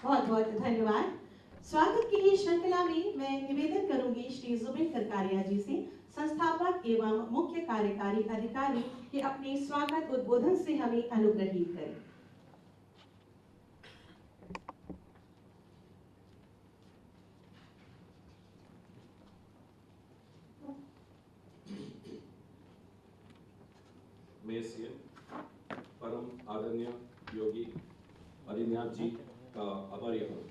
बहुत बहुत धन्यवाद। स्वागत की ही श्रृंखला में मैं निवेदन करूंगी श्री जुबिन करकारिया जी से, संस्थापक एवं मुख्य कार्यकारी अधिकारी, कि अपने स्वागत उद्बोधन से हमें अनुग्रहित करें। मैं सीएम परम आदरणीय योगी आदित्यनाथ जी का आभारी हूँ।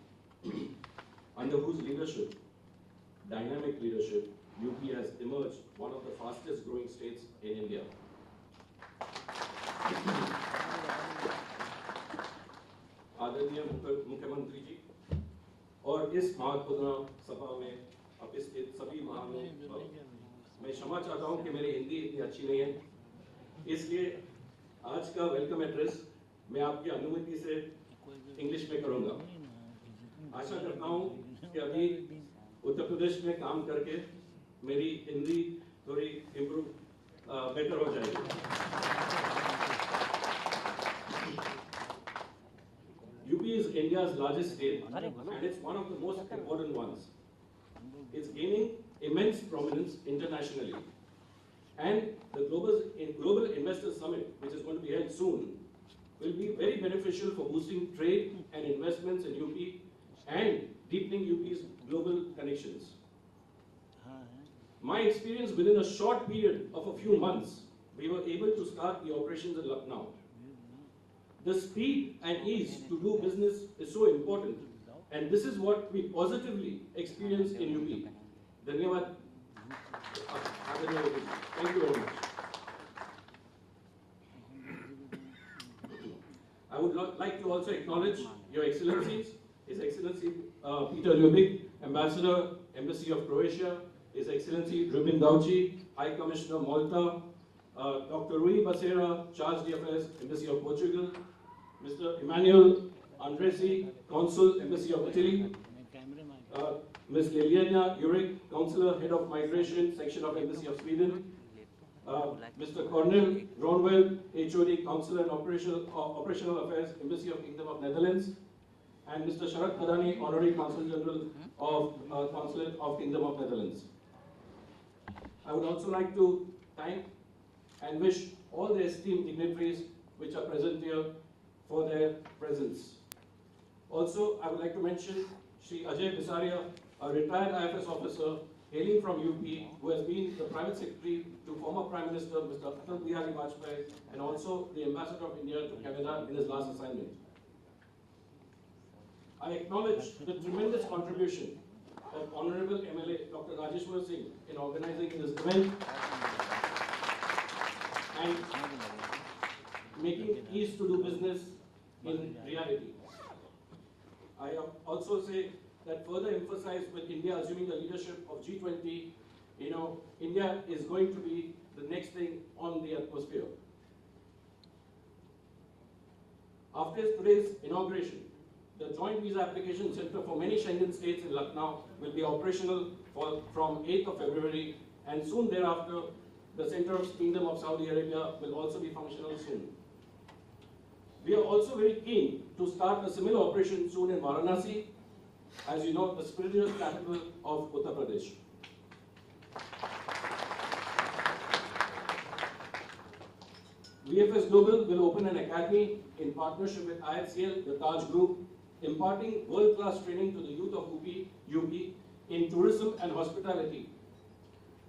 Under whose leadership, dynamic leadership, UP has emerged one of the fastest growing states in India. आदरणीय मुख्यमंत्री जी और इस महत्वपूर्ण सभा में उपस्थित सभी महानुभावों, मैं क्षमा चाहता हूँ कि मेरी हिंदी इतनी अच्छी नहीं है, इसलिए आज का वेलकम एड्रेस मैं आपकी अनुमति से इंग्लिश में करूंगा। आशा करता हूं कि अभी उत्तर प्रदेश में काम करके मेरी हिंदी थोड़ी बेटर हो जाएगी। UP is India's largest state and it's one of the most important ones. It's gaining immense prominence internationally. And the Global Investor Summit, which is going to be held soon, will be very beneficial for boosting trade and investments in UP and deepening UP's global connections. My experience, within a short period of a few months, we were able to start the operations in Lucknow. The speed and ease to do business is so important, and this is what we positively experience in UP. Dhanyavad. Thank you very much. I would like to also acknowledge Your Excellencies, His Excellency Peter Ljubik, Ambassador, Embassy of Croatia, His Excellency Rubin Gauci, High Commissioner Malta, Dr. Rui Becerra, Charge d'Affaires, Embassy of Portugal, Mr. Emmanuel Andresi, Consul, Embassy of Italy, Ms. Liliana Uric, Counselor, Head of Migration, Section of Embassy of Sweden, Mr. Cornel Ronwell, HOD, Counselor and Operational Affairs, Embassy of Kingdom of Netherlands, and Mr. Sharat Kadani, Honorary Consul General of Consulate of Kingdom of Netherlands. I would also like to thank and wish all the esteemed dignitaries which are present here for their presence. Also, I would like to mention Shri Ajay Bisaria, a retired IFS officer hailing from UP, who has been the private secretary to former Prime Minister Mr. Atal Bihari Vajpayee and also the Ambassador of India to Canada in his last assignment. I acknowledge the tremendous contribution of Honorable MLA Dr. Rajeshwar Singh in organizing this event and making ease to do business in reality. I also say that further emphasize with India assuming the leadership of G20, India is going to be the next thing on the atmosphere. After today's inauguration, the Joint Visa Application Center for many Schengen states in Lucknow will be operational from 8th of February, and soon thereafter, the Center of Kingdom of Saudi Arabia will also be functional soon. We are also very keen to start a similar operation soon in Varanasi, as you know, the spiritual capital of Uttar Pradesh. Vfs Global will open an academy in partnership with IHCL, the Taj Group, imparting world-class training to the youth of UP in tourism and hospitality.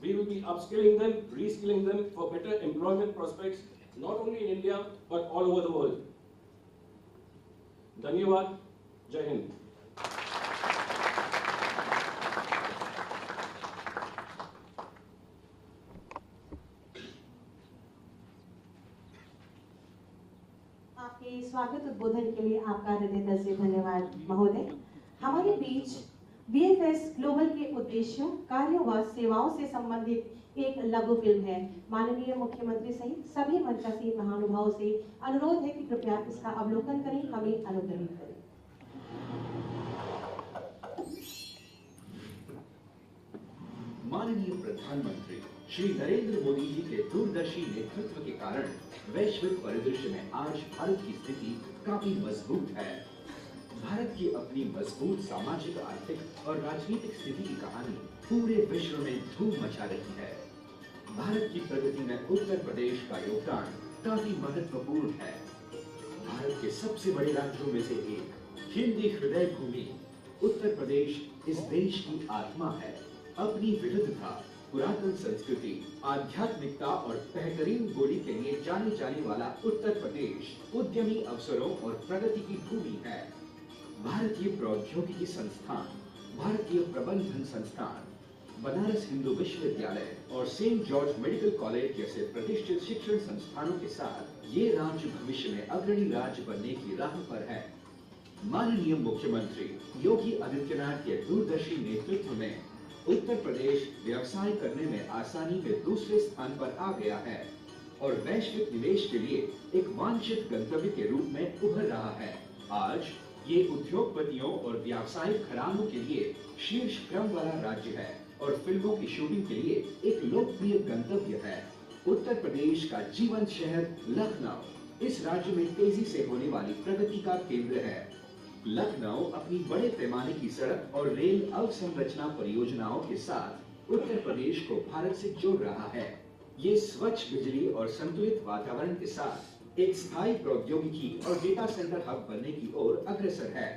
We will be upskilling them, reskilling them for better employment prospects, not only in India, but all over the world. Dhanyavad, Jai Hind. आपके स्वागत उद्बोधन के लिए आपका हृदय से धन्यवाद महोदय। हमारे बीच VFS ग्लोबल के उद्देश्यों, कार्यों व सेवाओं से संबंधित एक लघु फिल्म है। माननीय मुख्यमंत्री सहित सभी मंचासीन महानुभावों से अनुरोध है कि कृपया इसका अवलोकन करें, हमें अनुग्रहित करें। माननीय प्रधानमंत्री श्री नरेंद्र मोदी जी के दूरदर्शी नेतृत्व के कारण वैश्विक परिदृश्य में आज भारत की स्थिति काफी मजबूत है। भारत की अपनी मजबूत सामाजिक, आर्थिक और राजनीतिक स्थिति की कहानी पूरे विश्व में धूम मचा रही है। भारत की प्रगति में उत्तर प्रदेश का योगदान काफी महत्वपूर्ण है। भारत के सबसे बड़े राज्यों में से एक, हिंदी हृदय भूमि उत्तर प्रदेश इस देश की आत्मा है। अपनी विविधता, पुरातन संस्कृति, आध्यात्मिकता और बेहतरीन बोली के लिए जाने जाने वाला उत्तर प्रदेश उद्यमी अवसरों और प्रगति की भूमि है। भारतीय प्रौद्योगिकी संस्थान, भारतीय प्रबंधन संस्थान, बनारस हिंदू विश्वविद्यालय और सेंट जॉर्ज मेडिकल कॉलेज जैसे प्रतिष्ठित शिक्षण संस्थानों के साथ ये राज्य भविष्य में अग्रणी राज्य बनने की राह पर है। माननीय मुख्यमंत्री योगी आदित्यनाथ के दूरदर्शी नेतृत्व में उत्तर प्रदेश व्यवसाय करने में आसानी में दूसरे स्थान पर आ गया है और वैश्विक निवेश के लिए एक वांछित गंतव्य के रूप में उभर रहा है। आज ये उद्योगपतियों और व्यावसायिक घरानों के लिए शीर्ष क्रम वाला राज्य है और फिल्मों की शूटिंग के लिए एक लोकप्रिय गंतव्य है। उत्तर प्रदेश का जीवंत शहर लखनऊ इस राज्य में तेजी से होने वाली प्रगति का केंद्र है। लखनऊ अपनी बड़े पैमाने की सड़क और रेल अवसंरचना परियोजनाओं के साथ उत्तर प्रदेश को भारत से जोड़ रहा है। ये स्वच्छ बिजली और संतुलित वातावरण के साथ एक स्थायी प्रौद्योगिकी और डेटा सेंटर हब बनने की ओर अग्रसर है।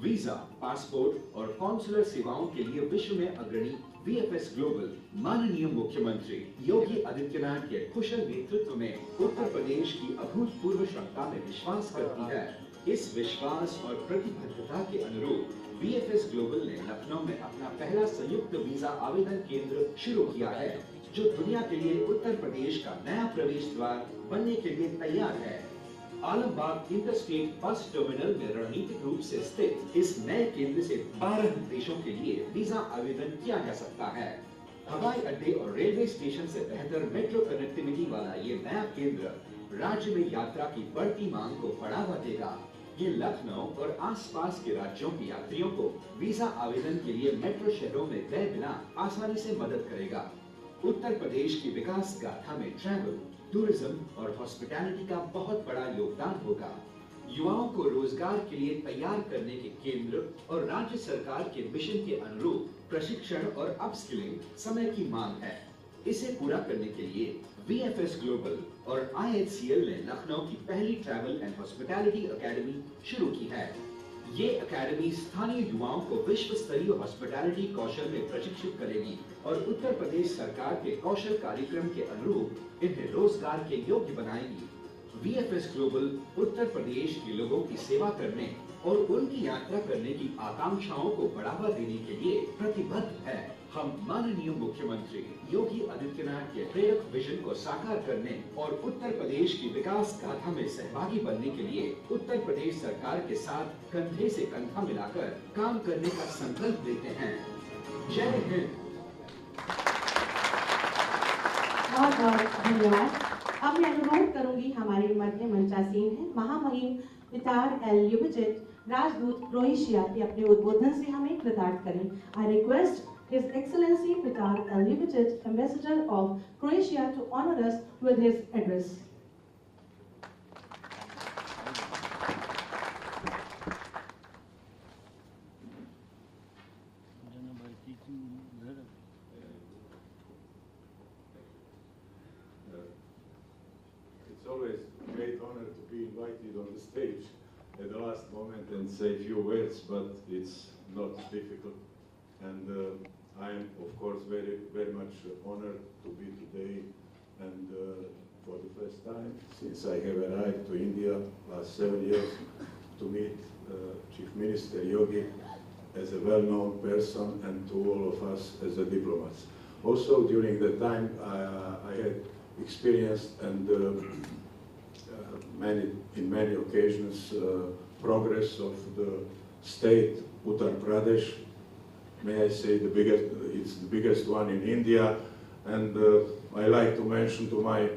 वीजा, पासपोर्ट और कॉन्सुलर सेवाओं के लिए विश्व में अग्रणी VFS ग्लोबल माननीय मुख्यमंत्री योगी आदित्यनाथ के कुशल नेतृत्व में उत्तर प्रदेश की अभूतपूर्व क्षमता में विश्वास करती है। इस विश्वास और प्रतिबद्धता के अनुरूप VFS ग्लोबल ने लखनऊ में अपना पहला संयुक्त वीजा आवेदन केंद्र शुरू किया है, जो दुनिया के लिए उत्तर प्रदेश का नया प्रवेश द्वार बनने के लिए तैयार है। आलमबाग इंटरस्टेट बस टर्मिनल में रणनीतिक रूप से स्थित इस नए केंद्र से 12 देशों के लिए वीजा आवेदन किया जा सकता है। हवाई अड्डे और रेलवे स्टेशन से बेहतर मेट्रो कनेक्टिविटी वाला ये नया केंद्र राज्य में यात्रा की बढ़ती मांग को बढ़ावा देगा। ये लखनऊ और आसपास के राज्यों के यात्रियों को वीजा आवेदन के लिए मेट्रो शहरों में गए बिना आसानी से मदद करेगा। उत्तर प्रदेश की विकास गाथा में ट्रैवल, टूरिज्म और हॉस्पिटैलिटी का बहुत बड़ा योगदान होगा। युवाओं को रोजगार के लिए तैयार करने के केंद्र और राज्य सरकार के मिशन के अनुरूप प्रशिक्षण और अपस्किलिंग समय की मांग है। इसे पूरा करने के लिए VFS ग्लोबल और IHCL ने लखनऊ की पहली ट्रैवल एंड हॉस्पिटैलिटी एकेडमी शुरू की है। ये एकेडमी स्थानीय युवाओं को विश्व स्तरीय हॉस्पिटैलिटी कौशल में प्रशिक्षित करेगी और उत्तर प्रदेश सरकार के कौशल कार्यक्रम के अनुरूप इन्हें रोजगार के योग्य बनाएगी। VFS ग्लोबल उत्तर प्रदेश के लोगों की सेवा करने और उनकी यात्रा करने की आकांक्षाओं को बढ़ावा देने के लिए प्रतिबद्ध है। हम माननीय मुख्यमंत्री योगी आदित्यनाथ के प्रेरक विजन को साकार करने और उत्तर प्रदेश की विकास गाथा में सहभागी बनने के लिए उत्तर प्रदेश सरकार के साथ कंधे से कंधा मिलाकर काम करने का संकल्प लेते हैं। जय हिंद। बहुत बहुत धन्यवाद। अब मैं अनुरोध करूंगी, हमारे मध्य मंचासीन है महामहिम वितार एल लिमिटेड राजदूत क्रोएशिया के अपने उद्बोधन से हमें कृतार्थ करें। I request His Excellency Vitar Limited, Ambassador of Croatia, to honor us with his address. It's always a great honor to be invited on the stage at the last moment and say a few words, but it's not difficult. And I am, of course, very much honored to be today and for the first time since I have arrived to India last 7 years to meet Chief Minister Yogi as a well-known person and to all of us as a diplomats. Also, during the time I had experienced and in many occasions progress of the state Uttar Pradesh. May I say it's the biggest one in India, and I like to mention to my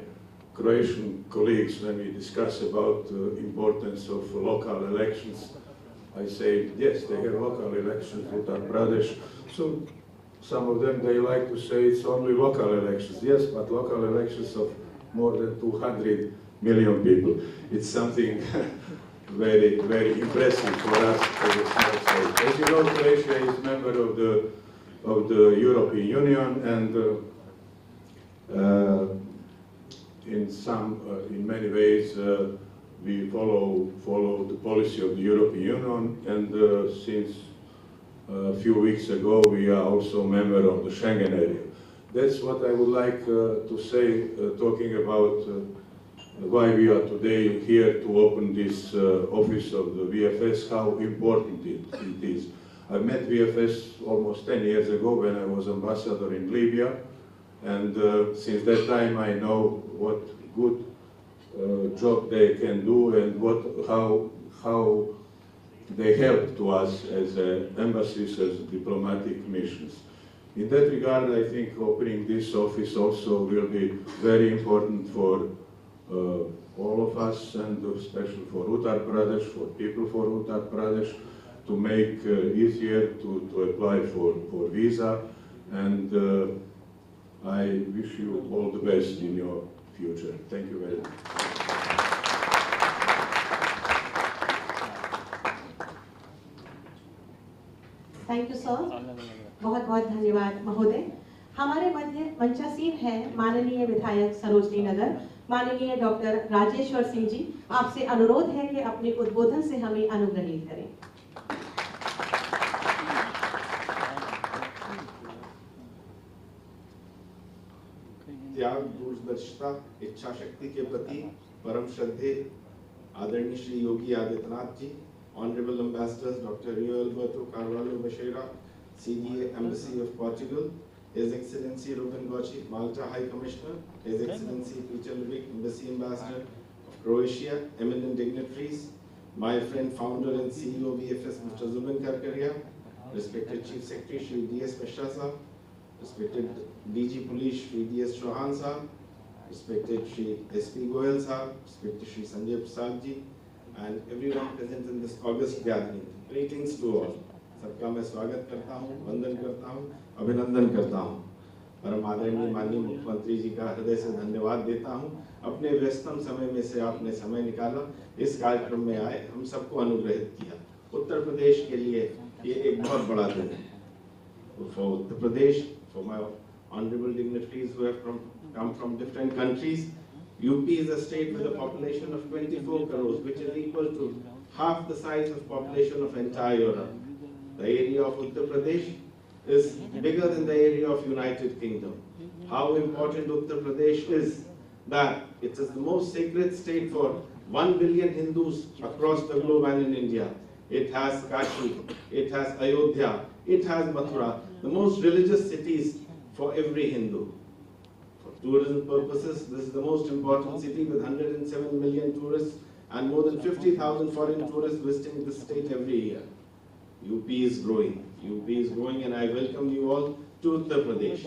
Croatian colleagues when we discuss about the importance of local elections, I say, yes, they have local elections in Uttar Pradesh. So some of them, they like to say it's only local elections. Yes, but local elections of more than 200 million people. It's something very, very impressive for us as a small state. As you know, Croatia is a member of the European Union, and in many ways, we follow the policy of the European Union, and since a few weeks ago, we are also a member of the Schengen area. That's what I would like to say, talking about why we are today here to open this office of the VFS, how important it is. I met VFS almost 10 years ago when I was ambassador in Libya, and since that time I know what good job they can do and how they help to us as embassies, as diplomatic missions. In that regard, I think opening this office also will be very important for all of us, and especially for Uttar Pradesh, for people for Uttar Pradesh, to make easier to apply for visa. And I wish you all the best in your future. Thank you very much. Thank you sir, बहुत बहुत धन्यवाद महोदय। हमारे मध्य मंचासीन है माननीय विधायक सरोजनी नगर, माननीय doctor Rajeshwar Singh ji. आपसे अनुरोध है कि अपने उद्बोधन से हमें अनुग्रहित करें। त्याग, दूरदर्शिता, इच्छा शक्ति के प्रति परम श्रद्धेय आदरणीय श्री योगी आदित्यनाथ जी, Honorable Ambassadors Dr. Rio Alberto Carvalho Becerra, CDA Embassy of Portugal, His Excellency Ruben Goci, Malta High Commissioner, His Excellency Peter Lubik, Embassy Ambassador of Croatia, eminent dignitaries, my friend, founder and CEO VFS Mr. Zubin Karkaria, respected Chief Secretary Shri D.S. Mishra Sahab, respected DG Police Shri D.S. Chauhan Sahab, respected Shri S.P. Goyal Sahab, respected Shri Sanjay Prasad ji, and everyone present in this august gathering. Greetings to all. सबका मैं स्वागत करता हूँ, वंदन करता हूँ, अभिनंदन करता हूँ। परम आदरणीय माननीय मुख्यमंत्री जी का हृदय से धन्यवाद देता हूँ। अपने व्यस्तम समय में से आपने समय निकाला, इस कार्यक्रम में आए, हम सबको अनुग्रहित किया। उत्तर प्रदेश के लिए ये एक बहुत बड़ा दिन है। For Uttar Pradesh, for my honorable dignitaries who have come from different countries, UP is a state with a population of 24 crores, which is equal to half the size of population of entire Europe. The area of Uttar Pradesh is bigger than the area of United Kingdom. How important Uttar Pradesh is that it is the most sacred state for 1 billion Hindus across the globe and in India. It has Kashi, it has Ayodhya, it has Mathura, the most religious cities for every Hindu. Tourism purposes, this is the most important city with 107 million tourists and more than 50,000 foreign tourists visiting the state every year. UP is growing. UP is growing, and I welcome you all to Uttar Pradesh.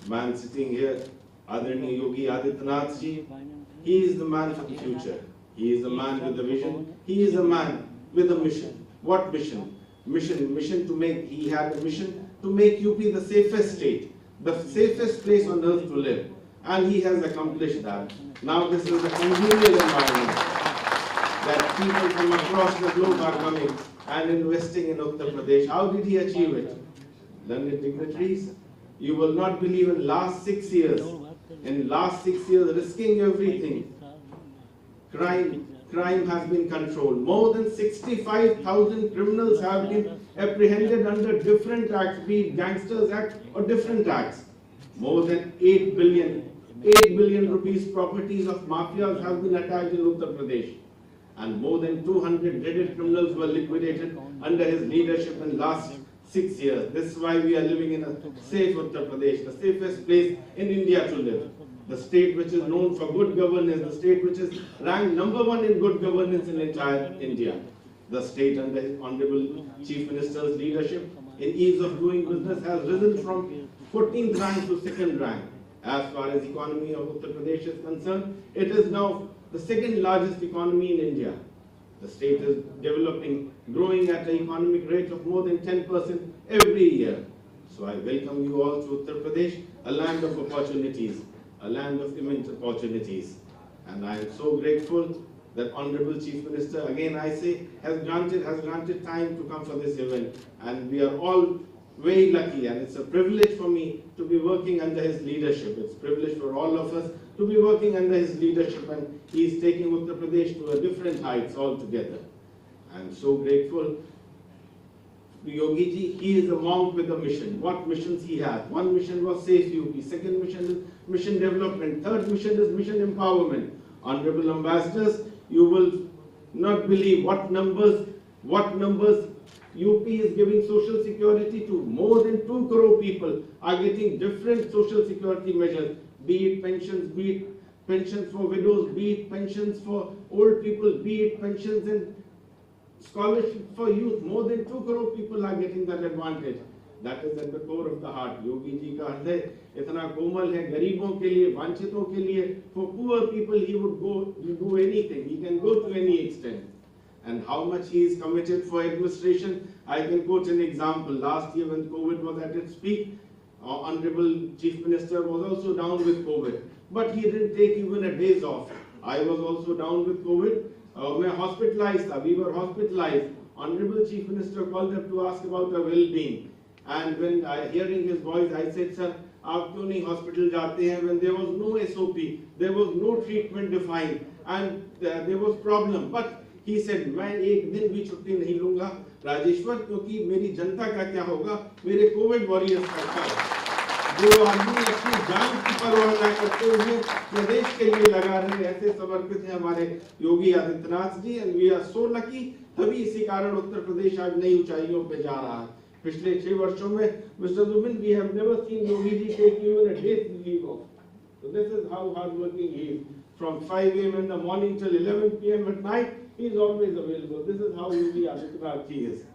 Man sitting here, Adarni Yogi Adityanath ji, he is the man for the future. He is a man with a vision. He is a man with a mission. What mission? Mission to make, he had a mission to make UP the safest state, the safest place on earth to live, and he has accomplished that. Now this is a congenial environment that people from across the globe are coming and investing in Uttar Pradesh. How did he achieve it? Learned dignitaries, you will not believe in last 6 years, risking everything, crime has been controlled. More than 65,000 criminals have been apprehended under different acts, be it Gangsters Act or different acts. More than 8 billion rupees properties of mafias have been attacked in Uttar Pradesh. And more than 200 dreaded criminals were liquidated under his leadership in the last 6 years. This is why we are living in a safe Uttar Pradesh, the safest place in India to live. The state which is known for good governance, the state which is ranked #1 in good governance in entire India. The state under his Honorable Chief Minister's leadership in ease of doing business has risen from 14th rank to 2nd rank. As far as economy of Uttar Pradesh is concerned, it is now the 2nd largest economy in India. The state is developing, growing at an economic rate of more than 10% every year. So I welcome you all to Uttar Pradesh, a land of opportunities, a land of immense opportunities. And I am so grateful that Honorable Chief Minister, again I say, has granted time to come for this event, and we are all very lucky, and it's a privilege for me to be working under his leadership. It's a privilege for all of us to be working under his leadership, and he is taking Uttar Pradesh to a different heights altogether. I'm so grateful. Yogi ji, he is a monk with a mission. What missions he has? One mission was Safe UP, second mission is mission development, third mission is mission empowerment. Honorable ambassadors, you will not believe what numbers UP is giving social security to. More than 2 crore people are getting different social security measures, be it pensions for widows, be it pensions for old people, be it pensions and scholarship for youth. More than 2 crore people are getting that advantage. That is at the core of the heart. Yogi ji का हृदय इतना कोमल है, गरीबों के लिए, वांछितों के लिए. For poor people, he would do anything. He can go to any extent. And how much he is committed for administration, I can quote an example. Last year when COVID was at its peak, Honorable Chief Minister was also down with COVID. But he didn't take even a day's off. I was also down with COVID. मैं hospitalized था. We were hospitalized. Honorable Chief Minister called up to ask about our well-being. And when hearing his voice, I said, sir, आप क्यों नहीं hospital जाते हैं? When there was no SOP, there was no treatment defined, and there was problem. But he said, मैं एक दिन भी छुट्टी नहीं लूँगा राजेश्वर, क्योंकि मेरी जनता का क्या होगा, मेरे कोविड वॉरियर्स का क्या होगा, जो आदमी अपनी जान की परवाह न करते हुए प्रदेश के लिए लगा रहे, ऐसे समर्पित हैं हमारे Yogi Adityanath ji. And we are so lucky. तभी इसी कारण उत्तर प्रदेश आज नई ऊंचाइयों पे जा रहा है. पिछले 6 वर्षों में mister Zubin, we have never seen Yogi ji take even a day's leave off. So this is how hardworking he is. From 5 a.m. in the morning till 11 p.m. at night, he is always available. This is how Yogi Adityanath is.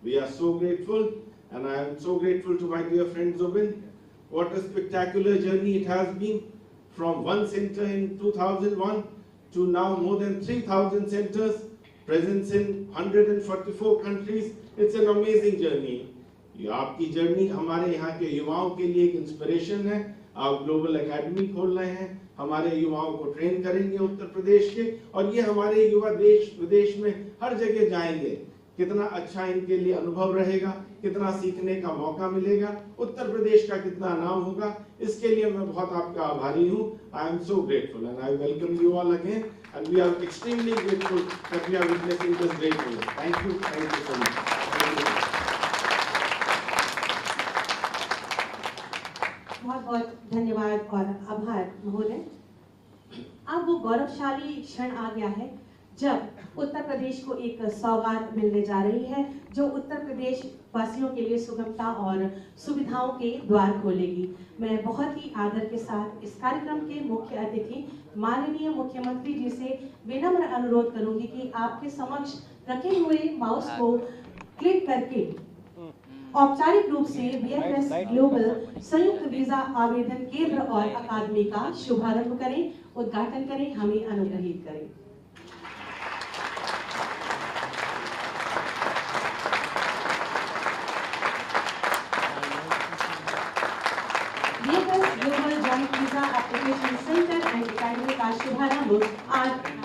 We are so grateful, and I am so grateful to my dear friend Zubin. What a spectacular journey it has been. From one center in 2001 to now more than 3,000 centers, presence in 144 countries. It's an amazing journey. ये आपकी journey हमारे यहाँ के युवाओं के लिए एक inspiration है. आप ग्लोबल एकेडमी खोल रहे हैं, हमारे युवाओं को ट्रेन करेंगे उत्तर प्रदेश के, और ये हमारे युवा देश विदेश में हर जगह जाएंगे. कितना अच्छा इनके लिए अनुभव रहेगा, कितना सीखने का मौका मिलेगा, उत्तर प्रदेश का कितना नाम होगा. इसके लिए मैं बहुत आपका आभारी हूँ. I am so grateful and I welcome you all again, and we are extremely grateful that we are witnessing this great event. Thank you so much. बहुत बहुत धन्यवाद और आभार महोदय. अब वो गौरवशाली क्षण आ गया है जब उत्तर प्रदेश को एक सौगात मिलने जा रही है, जो उत्तर प्रदेश वासियों के लिए सुगमता और सुविधाओं के द्वार खोलेगी. मैं बहुत ही आदर के साथ इस कार्यक्रम के मुख्य अतिथि माननीय मुख्यमंत्री जी से विनम्र अनुरोध करूंगी कि आपके समक्ष रखे हुए माउस को क्लिक करके औपचारिक रूप से वीएफएस ग्लोबल संयुक्त वीजा आवेदन केंद्र और अकादमी का शुभारंभ करें, उद्घाटन करें, हमें अनुग्रहित करें. VFS global joint visa application centre and अकादमी का शुभारंभ आज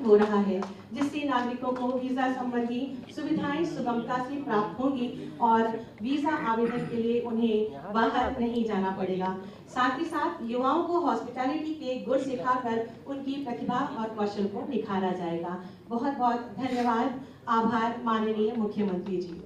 हो रहा है, जिससे नागरिकों को वीजा संबंधी सुविधाएं सुगमता से प्राप्त होंगी और वीजा आवेदन के लिए उन्हें बाहर नहीं जाना पड़ेगा. साथ ही साथ युवाओं को हॉस्पिटैलिटी के गुण सिखाकर उनकी प्रतिभा और कौशल को निखारा जाएगा. बहुत बहुत धन्यवाद, आभार माननीय मुख्यमंत्री जी.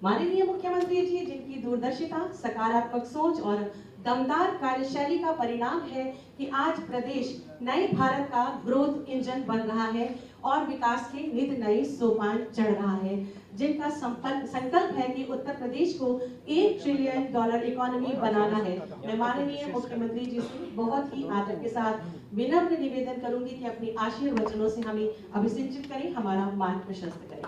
माननीय मुख्यमंत्री जी जिनकी दूरदर्शिता, सकारात्मक सोच और दमदार कार्यशैली का परिणाम है कि आज प्रदेश नए भारत का ग्रोथ इंजन बन रहा है और विकास के नित नए सोपान चढ़ रहा है, जिनका संकल्प है कि उत्तर प्रदेश को $1 ट्रिलियन इकोनॉमी बनाना है. मैं माननीय मुख्यमंत्री जी से बहुत ही आदर के साथ विनम्र निवेदन करूंगी कि अपनी आशीर्वचनों से हमें अभिसिंचित करें, हमारा मार्ग प्रशस्त करें.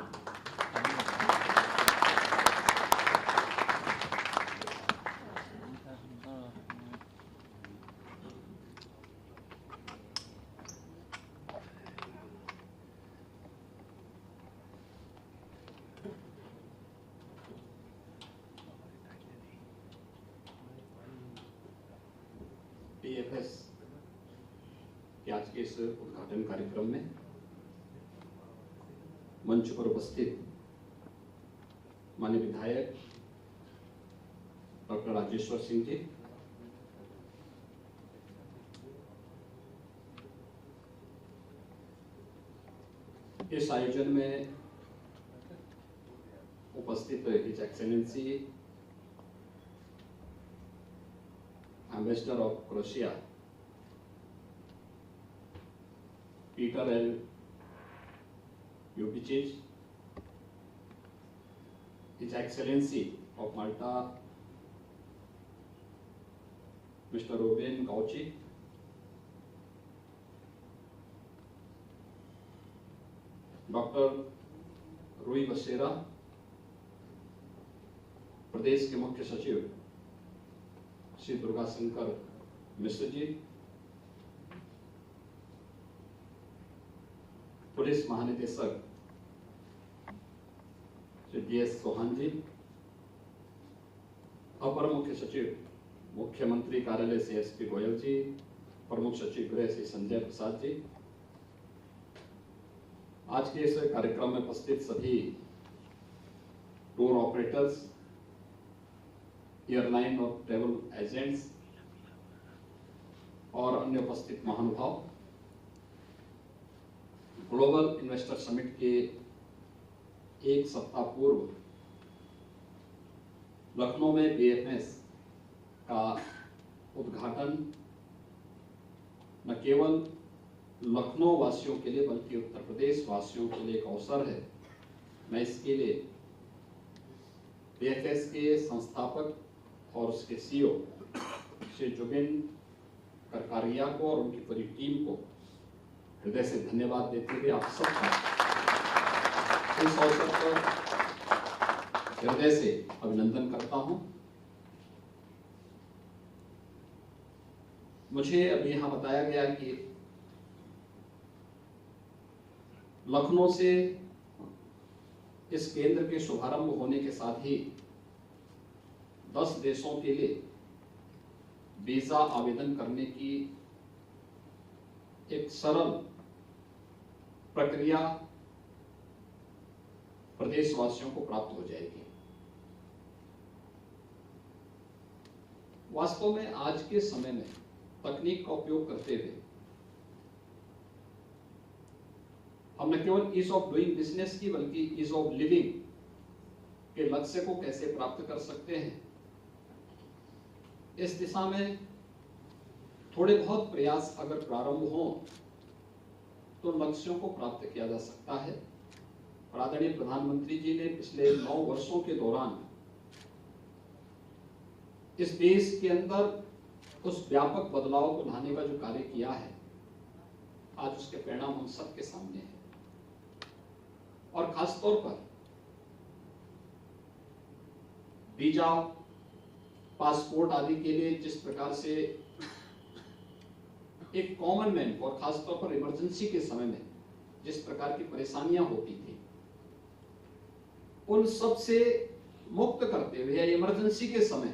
बीएफएस के आज के इस उद्घाटन कार्यक्रम में मंच पर उपस्थित माननीय विधायक डॉक्टर राजेश्वर सिंह जी, इस आयोजन में उपस्थित his excellency ambassador of Croatia Peter L यूबिचिच, his excellency of Malta mister Ruben Gauci, doctor Rui Basera, प्रदेश के मुख्य सचिव श्री दुर्गा शंकर मिश्र जी, पुलिस महानिदेशक श्री DS चौहान जी, अपर मुख्य सचिव मुख्यमंत्री कार्यालय से SP गोयल जी, प्रमुख सचिव गृह श्री संजय प्रसाद जी, आज के इस कार्यक्रम में उपस्थित सभी टूर ऑपरेटर्स, एयरलाइन और ट्रेवल एजेंट्स और अन्य उपस्थित महानुभाव, ग्लोबल इन्वेस्टर समिट के एक सप्ताह पूर्व लखनऊ में BFS का उद्घाटन न केवल लखनऊ वासियों के लिए बल्कि उत्तर प्रदेश वासियों के लिए एक अवसर है। मैं इसके लिए BFS के संस्थापक और उसके CEO श्री जुबिन करकारिया को और उनकी पूरी टीम को हृदय से धन्यवाद देते हुए आप सबका इस अवसर पर हृदय से अभिनंदन करता हूं। मुझे अभी यहाँ बताया गया कि लखनऊ से इस केंद्र के शुभारंभ होने के साथ ही 10 देशों के लिए वीजा आवेदन करने की एक सरल प्रक्रिया प्रदेशवासियों को प्राप्त हो जाएगी। वास्तव में आज के समय में तकनीक का उपयोग करते हुए हम न केवल ईज ऑफ डूइंग बिजनेस की बल्कि ईज ऑफ लिविंग के लक्ष्य को कैसे प्राप्त कर सकते हैं, इस दिशा में थोड़े बहुत प्रयास अगर प्रारंभ हो तो लक्ष्यों को प्राप्त किया जा सकता है। और आदरणीय प्रधानमंत्री जी ने पिछले 9 वर्षों के दौरान इस देश के अंदर उस व्यापक बदलाव को लाने का जो कार्य किया है, आज उसके परिणाम हम सबके सामने हैं। और खासतौर पर वीजा, पासपोर्ट आदि के लिए जिस प्रकार से एक कॉमन मैन और खासतौर पर इमरजेंसी के समय में जिस प्रकार की परेशानियां होती थी, उन सब से मुक्त करते हुए इमरजेंसी के समय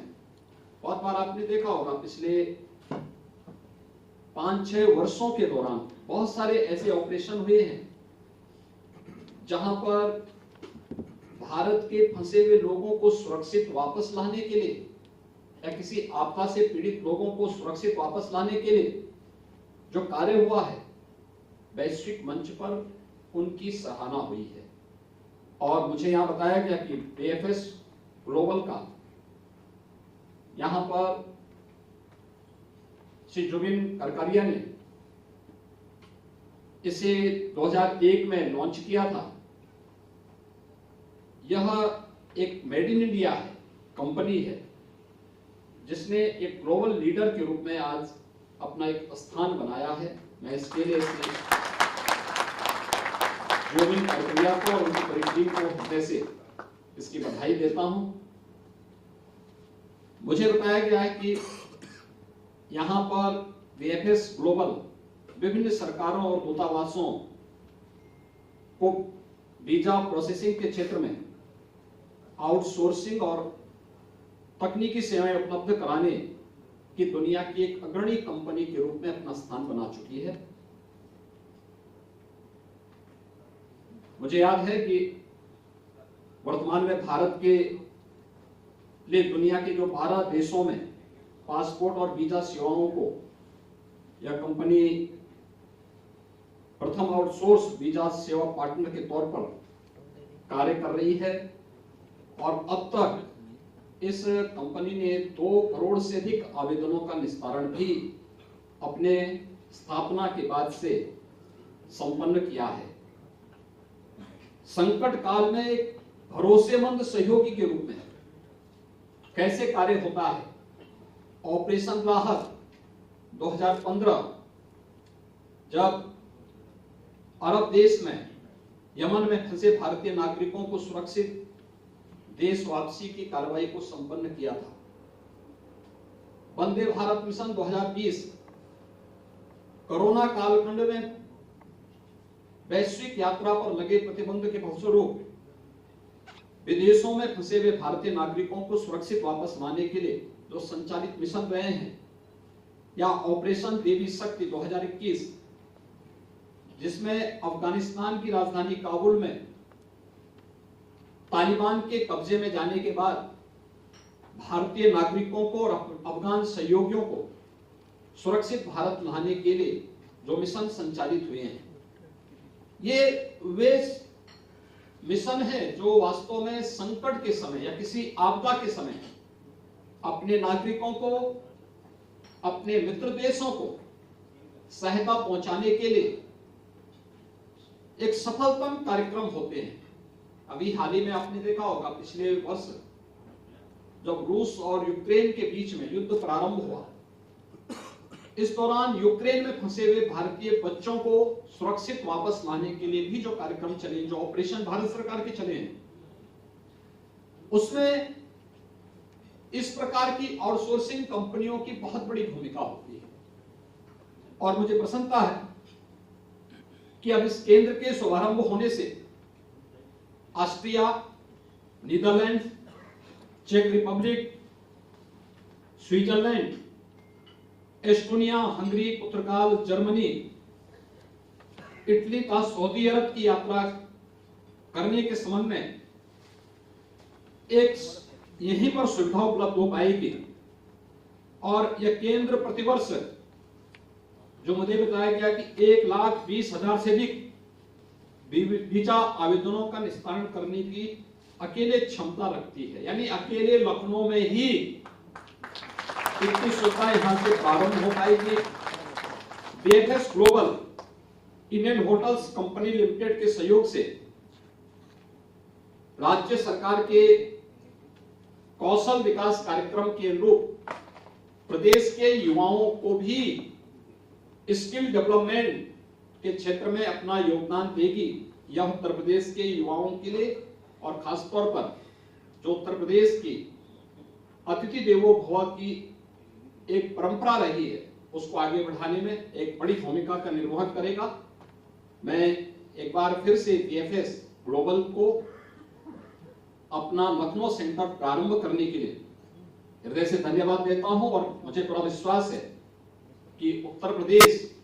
बहुत बार आपने देखा होगा पिछले 5-6 वर्षों के दौरान बहुत सारे ऐसे ऑपरेशन हुए हैं जहां पर भारत के फंसे हुए लोगों को सुरक्षित वापस लाने के लिए या किसी आपदा से पीड़ित लोगों को सुरक्षित वापस लाने के लिए जो कार्य हुआ है, वैश्विक मंच पर उनकी सराहना हुई है। और मुझे यहां बताया गया कि BFS ग्लोबल का यहां पर श्री जुबिन करकारिया ने इसे 2001 में लॉन्च किया था। यह एक मेड इन इंडिया है, कंपनी है जिसने एक ग्लोबल लीडर के रूप में आज अपना एक स्थान बनाया है। मैं इसके लिए जुबिन करकारिया को और उनकी पूरी टीम को हृदय से इसकी बधाई देता हूं। मुझे बताया गया है कि यहां पर BFS ग्लोबल विभिन्न सरकारों और दूतावासों को वीजा प्रोसेसिंग के क्षेत्र में आउटसोर्सिंग और तकनीकी सेवाएं उपलब्ध कराने की दुनिया की एक अग्रणी कंपनी के रूप में अपना स्थान बना चुकी है। मुझे याद है कि वर्तमान में भारत के लिए दुनिया के जो 12 देशों में पासपोर्ट और वीजा सेवाओं को यह कंपनी प्रथम आउटसोर्स वीजा सेवा पार्टनर के तौर पर कार्य कर रही है, और अब तक इस कंपनी ने 2 करोड़ से अधिक आवेदनों का निस्तारण भी अपने स्थापना के बाद से संपन्न किया है। संकट काल में एक भरोसेमंद सहयोगी के रूप में कैसे कार्य होता है। ऑपरेशन राहत 2015 जब अरब देश में यमन में फंसे भारतीय नागरिकों को सुरक्षित देश वापसी की कार्रवाई को संपन्न किया था। वंदे भारत मिशन 2020 कोरोना कालखंड में वैश्विक यात्रा पर लगे प्रतिबंध के फलस्वरूप विदेशों में फंसे हुए भारतीय नागरिकों को सुरक्षित वापस लाने के लिए जो संचालित मिशन रहे हैं, या ऑपरेशन देवी शक्ति 2021 जिसमें अफगानिस्तान की राजधानी काबुल में तालिबान के कब्जे में जाने के बाद भारतीय नागरिकों को और अफगान सहयोगियों को सुरक्षित भारत लाने के लिए जो मिशन संचालित हुए हैं, ये वे मिशन है जो वास्तव में संकट के समय या किसी आपदा के समय अपने नागरिकों को, अपने मित्र देशों को सहायता पहुंचाने के लिए एक सफलतम कार्यक्रम होते हैं। अभी हाल ही में आपने देखा होगा, पिछले वर्ष जब रूस और यूक्रेन के बीच में युद्ध प्रारंभ हुआ, इस दौरान यूक्रेन में फंसे हुए भारतीय बच्चों को सुरक्षित वापस लाने के लिए भी जो कार्यक्रम चले, जो ऑपरेशन भारत सरकार के चले हैं, उसमें इस प्रकार की आउटसोर्सिंग कंपनियों की बहुत बड़ी भूमिका होती है। और मुझे प्रसन्नता है कि अब इस केंद्र के शुभारंभ होने से ऑस्ट्रिया, नीदरलैंड, चेक रिपब्लिक, स्विट्जरलैंड, एस्टोनिया, हंगरी, पुर्तगाल, जर्मनी, इटली का सऊदी अरब की यात्रा करने के संबंध में एक यहीं पर सुविधा उपलब्ध हो पाएगी। और यह केंद्र प्रतिवर्ष जो मुझे बताया गया कि 1,20,000 से अधिक वीजा आवेदनों का निस्तारण करने की अकेले क्षमता रखती है। यानी अकेले लखनऊ में ही इतनी सुविधा यहां से प्रारंभ हो पाएगी। BFS global Indian hotels company limited के सहयोग से राज्य सरकार के कौशल विकास कार्यक्रम के अनुरूप प्रदेश के युवाओं को भी स्किल डेवलपमेंट के क्षेत्र में अपना योगदान देगी। यह उत्तर प्रदेश के युवाओं के लिए और खासतौर पर जो उत्तर प्रदेश की अतिथि देवो भव की एक परंपरा रही है, उसको आगे बढ़ाने में एक बड़ी भूमिका का निर्वहन करेगा। मैं एक बार फिर से बीएफएस ग्लोबल को अपना लखनऊ सेंटर प्रारंभ करने के लिए हृदय से धन्यवाद देता हूं। और मुझे पूरा विश्वास है कि उत्तर प्रदेश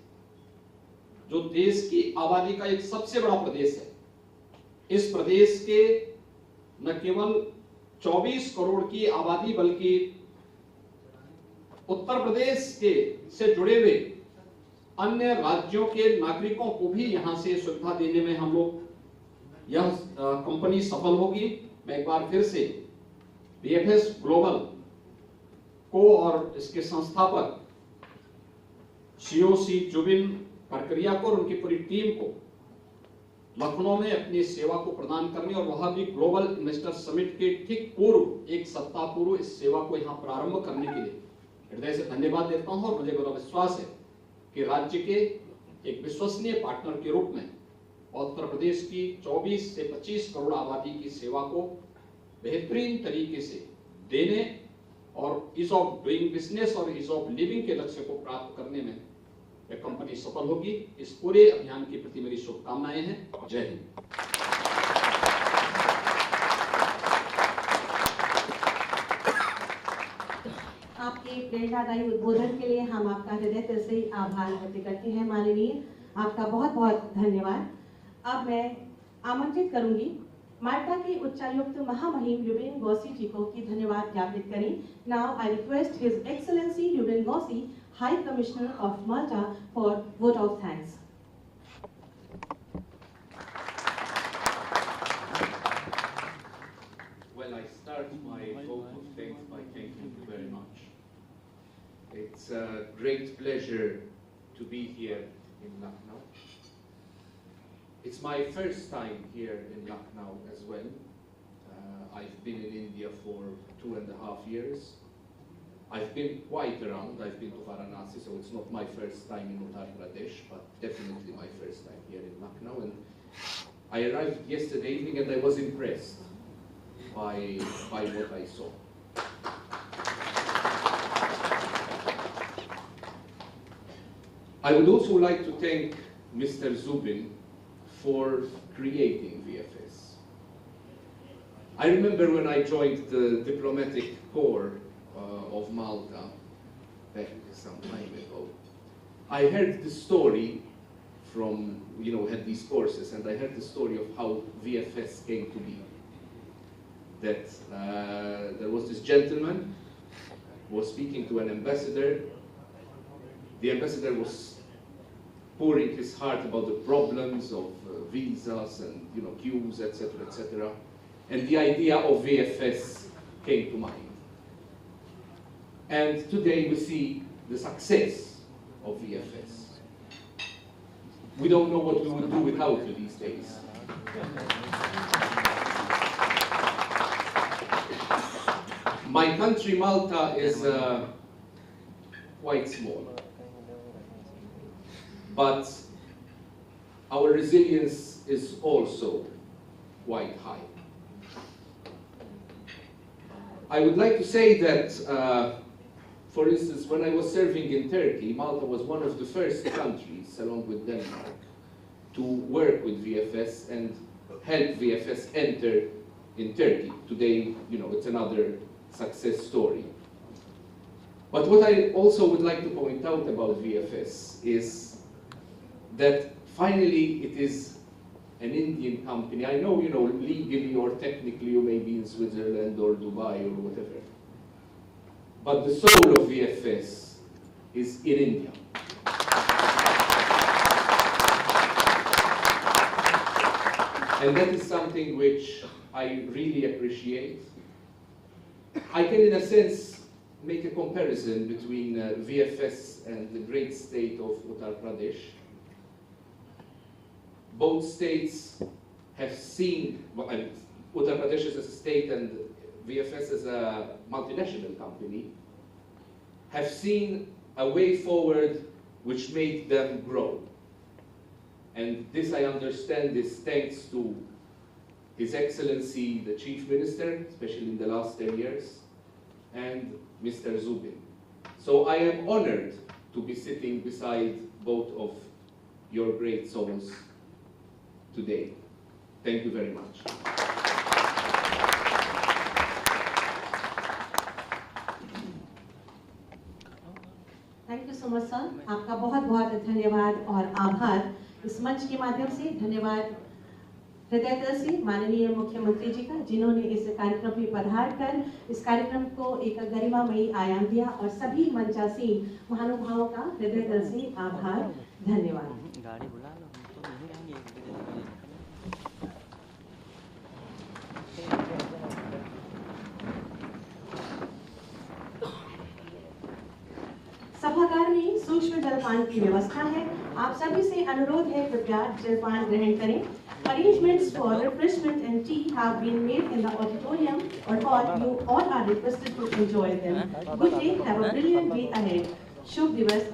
जो देश की आबादी का एक सबसे बड़ा प्रदेश है, इस प्रदेश के न केवल 24 करोड़ की आबादी बल्कि उत्तर प्रदेश के से जुड़े हुए अन्य राज्यों के नागरिकों को भी यहां से सुविधा देने में हम लोग यह कंपनी सफल होगी। मैं एक बार फिर से बीएफएस ग्लोबल को और इसके संस्थापक सीओसी जुबिन प्रक्रिया को और उनकी पूरी टीम को लखनऊ में अपनी सेवा को प्रदान करने और वहां भी ग्लोबल इन्वेस्टर समिट के ठीक पूर्व एक सप्ताह पूर्व इस सेवा को यहां प्रारंभ करने के लिए हृदय से धन्यवाद देता हूं। और मुझे पूरा विश्वास है कि राज्य के एक विश्वसनीय पार्टनर के रूप में उत्तर प्रदेश की 24 से 25 करोड़ आबादी की सेवा को बेहतरीन तरीके से देने और ईज ऑफ डूइंग बिजनेस और ईज ऑफ लिविंग के लक्ष्य को प्राप्त करने में यह कंपनी सफल होगी। इस पूरे अभियान के प्रति मेरी शुभकामनाएं हैं। जय हिंद। आपके प्रेरणादायी उद्बोधन के लिए हम आपका हृदय से आभार व्यक्त करते हैं। माननीय, आपका बहुत बहुत धन्यवाद। अब मैं आमंत्रित करूंगी माल्टा के उच्चायुक्त महामहिम ल्यूबिन गॉसी जी को कि धन्यवाद ज्ञापित करें। Now I request his excellency Lubin Gossi, high commissioner of Malta, for vote of thanks. Well, I start my vote of thanks by thanking you very much. It's a great pleasure to be here in Lucknow. It's my first time here in Lucknow as well. I've been in India for 2.5 years. I've been quite around. I've been to Varanasi, so it's not my first time in Uttar Pradesh, but definitely my first time here in Lucknow. And I arrived yesterday evening and I was impressed by what I saw. I would also like to thank Mr. Zubin for creating VFS. I remember when I joined the diplomatic corps of Malta back some time ago, I heard the story from, had these courses, and I heard the story of how VFS came to be. That there was this gentleman who was speaking to an ambassador. The ambassador was pouring his heart about the problems of visas and queues, etc., etc. And the idea of VFS came to mind. And today we see the success of VFS. We don't know what we would do without you these days. My country, Malta, is quite small. But our resilience is also quite high. I would like to say that, for instance, when I was serving in Turkey, Malta was one of the first countries, along with Denmark, to work with VFS and help VFS enter in Turkey. Today, it's another success story. But what I also would like to point out about VFS is that finally it is an Indian company. I know, legally or technically you may be in Switzerland or Dubai or whatever. But the soul of VFS is in India. And that is something which I really appreciate. I can, in a sense, make a comparison between VFS and the great state of Uttar Pradesh. Both states have seen, Uttar Pradesh as a state and VFS as a multinational company, have seen a way forward which made them grow. And this, I understand, is thanks to His Excellency, the Chief Minister, especially in the last 10 years, and Mr. Zubin. So I am honored to be sitting beside both of your great souls today. Thank you very much. Thank you so much sir, आपका बहुत बहुत धन्यवाद और आभार इस मंच के माध्यम से। धन्यवाद हृदय से माननीय मुख्यमंत्री जी का, जिन्होंने इस कार्यक्रम में पधार कर इस कार्यक्रम को एक गरिमामयी आयाम दिया, और सभी मंचासीन महानुभावों का हृदय से आभार, धन्यवाद। गाड़ी बुला लो, हम तो नहीं रहेंगे। सभागार में सूक्ष्म जलपान की व्यवस्था है। आप सभी से अनुरोध है, कृपया जलपान ग्रहण करें। Arrangements for refreshment and tea have been made in the auditorium or hall. You all are requested to enjoy them. Good day. Have a brilliant day ahead. शुभ दिवस।